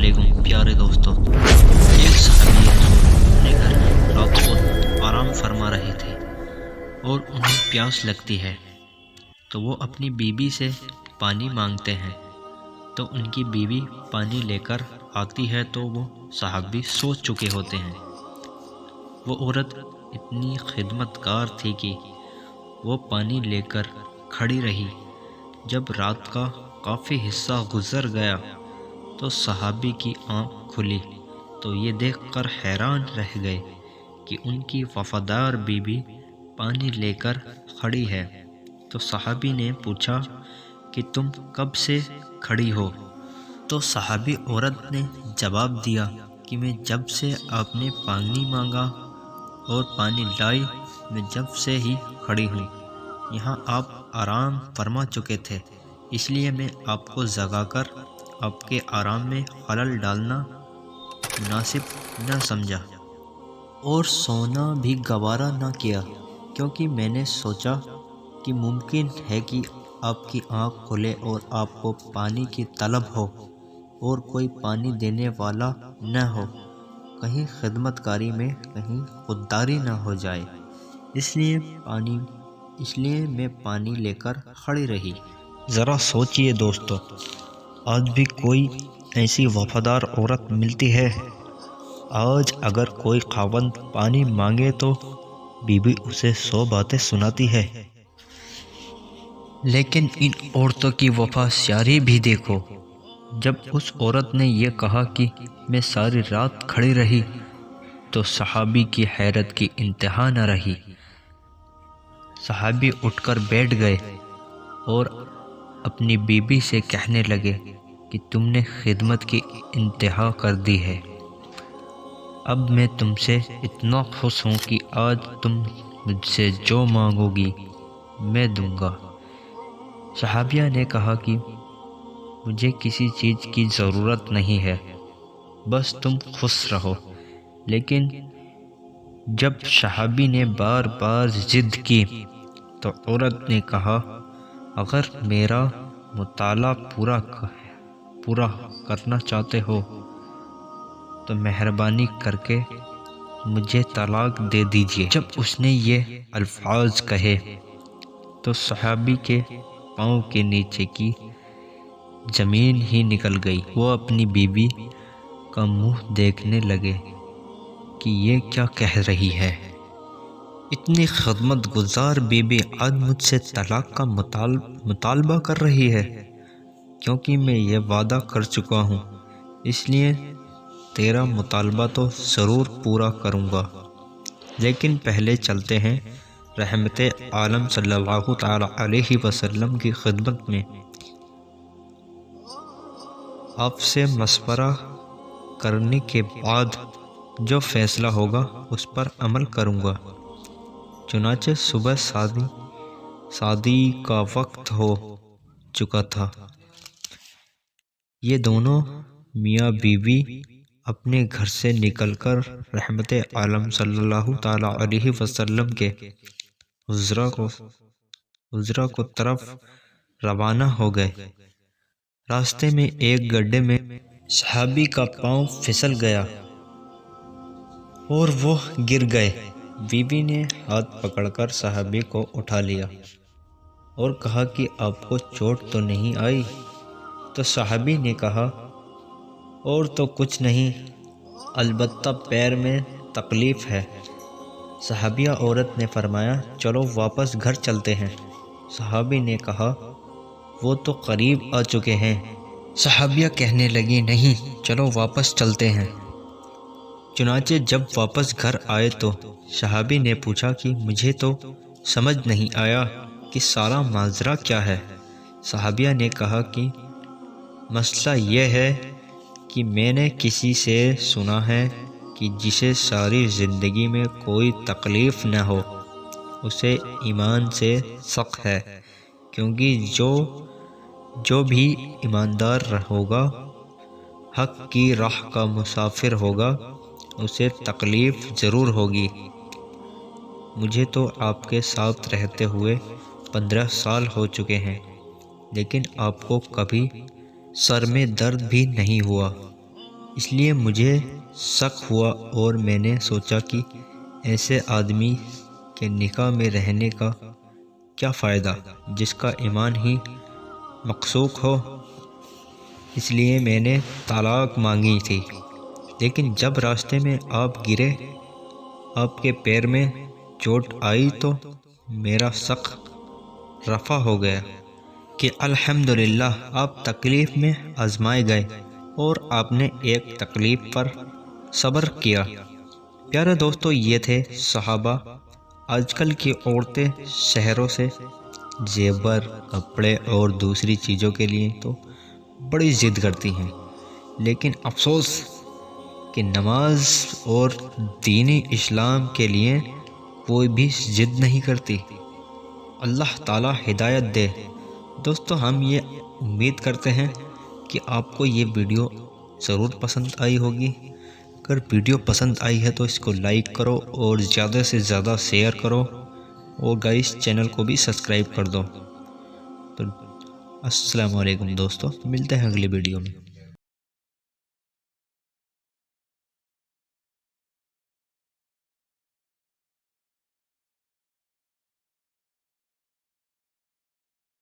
वालेकुम प्यारे दोस्तों। एक सहाबी रसूल अपने घर में रात को आराम फरमा रहे थे और उन्हें प्यास लगती है तो वो अपनी बीवी से पानी मांगते हैं। तो उनकी बीवी पानी लेकर आती है तो वो सहाबी सो चुके होते हैं। वो औरत इतनी खिदमतगार थी कि वो पानी लेकर खड़ी रही। जब रात का काफ़ी हिस्सा गुजर गया तो सहाबी की आँख खुली तो ये देखकर हैरान रह गए कि उनकी वफादार बीवी पानी लेकर खड़ी है। तो सहाबी ने पूछा कि तुम कब से खड़ी हो? तो सहाबी औरत ने जवाब दिया कि मैं जब से आपने पानी मांगा और पानी लाई, मैं जब से ही खड़ी हूँ। यहाँ आप आराम फरमा चुके थे, इसलिए मैं आपको जगाकर आपके आराम में खलल डालना मुनासिब न समझा और सोना भी गवारा न किया, क्योंकि मैंने सोचा कि मुमकिन है कि आपकी आँख खुले और आपको पानी की तलब हो और कोई पानी देने वाला न हो, कहीं खिदमतकारी में कहीं खुददारी न हो जाए। इसलिए मैं पानी लेकर खड़ी रही। ज़रा सोचिए दोस्तों, आज भी कोई ऐसी वफादार औरत मिलती है? आज अगर कोई खावंद पानी मांगे तो बीवी उसे 100 बातें सुनाती है, लेकिन इन औरतों की वफादारी भी देखो। जब उस औरत ने यह कहा कि मैं सारी रात खड़ी रही तो सहाबी की हैरत की इंतहा न रही। सहाबी उठकर बैठ गए और अपनी बीबी से कहने लगे कि तुमने खिदमत की इंतहा कर दी है। अब मैं तुमसे इतना खुश हूँ कि आज तुम मुझसे जो मांगोगी मैं दूंगा। सहाबिया ने कहा कि मुझे किसी चीज़ की ज़रूरत नहीं है, बस तुम खुश रहो। लेकिन जब सहाबी ने बार बार ज़िद की तो औरत ने कहा, अगर मेरा मुताला पूरा करना चाहते हो तो मेहरबानी करके मुझे तलाक दे दीजिए। जब उसने ये अल्फाज कहे तो सहाबी के पाँव के नीचे की ज़मीन ही निकल गई। वो अपनी बीवी का मुंह देखने लगे कि ये क्या कह रही है। इतनी खिदमत गुजार बीबी आज मुझसे तलाक का मुतालबा कर रही है, क्योंकि मैं ये वादा कर चुका हूँ, इसलिए तेरा मुतालबा तो ज़रूर पूरा करूँगा। लेकिन पहले चलते हैं रहमते आलम सल्लल्लाहु ताला अलैहि वसल्लम की खिदमत में। आपसे मशवरा करने के बाद जो फ़ैसला होगा उस पर अमल करूँगा। चुनाचे सुबह शादी का वक्त हो चुका था। ये दोनों मियाँ बीवी अपने घर से निकलकर रहमते आलम सल्लल्लाहु ताला अलैहि वसल्लम के हुजरा को तरफ रवाना हो गए। रास्ते में एक गड्ढे में सहाबी का पांव फिसल गया और वो गिर गए। बीवी ने हाथ पकड़कर सहाबी को उठा लिया और कहा कि आपको चोट तो नहीं आई? तो सहाबी ने कहा, और तो कुछ नहीं, अलबत्ता पैर में तकलीफ़ है। सहाबिया औरत ने फरमाया, चलो वापस घर चलते हैं। सहाबी ने कहा, वो तो करीब आ चुके हैं। सहाबिया कहने लगी, नहीं, चलो वापस चलते हैं। चुनाचे जब वापस घर आए तो सहाबी ने पूछा कि मुझे तो समझ नहीं आया कि सारा माजरा क्या है। सहाबिया ने कहा कि मसला यह है कि मैंने किसी से सुना है कि जिसे सारी ज़िंदगी में कोई तकलीफ़ न हो उसे ईमान से शक है, क्योंकि जो भी ईमानदार होगा, हक़ की राह का मुसाफिर होगा, उसे तकलीफ़ ज़रूर होगी। मुझे तो आपके साथ रहते हुए 15 साल हो चुके हैं, लेकिन आपको कभी सर में दर्द भी नहीं हुआ। اس لیے مجھے شک ہوا اور میں نے سوچا کہ ایسے آدمی کے نکاح میں رہنے کا کیا فائدہ جس کا ایمان ہی مکسوک ہو۔ اس لیے میں نے طلاق مانگی تھی، لیکن جب راستے میں آپ گرے، آپ کے پیر میں چوٹ آئی تو میرا شک رفع ہو گیا کہ الحمدللہ آپ تکلیف میں آزمائے گئے اور آپ نے ایک تکلیف پر صبر کیا۔ پیارے دوستو، یہ تھے صحابہ۔ آج کل کی عورتیں شہروں سے زیور، کپڑے اور دوسری چیزوں کے لیے تو بڑی ضد کرتی ہیں، لیکن افسوس کہ نماز اور دینی اسلام کے لیے کوئی بھی ضد نہیں کرتی۔ اللہ تعالی ہدایت دے۔ دوستو، ہم یہ امید کرتے ہیں کہ آپ کو یہ ویڈیو ضرور پسند آئی ہوگی۔ اگر ویڈیو پسند آئی ہے تو اس کو لائک کرو اور زیادہ سے زیادہ شیئر کرو، اور گائس چینل کو بھی سبسکرائب کر دو۔ تو السلام علیکم دوستو، ملتے ہیں اگلی ویڈیو میں۔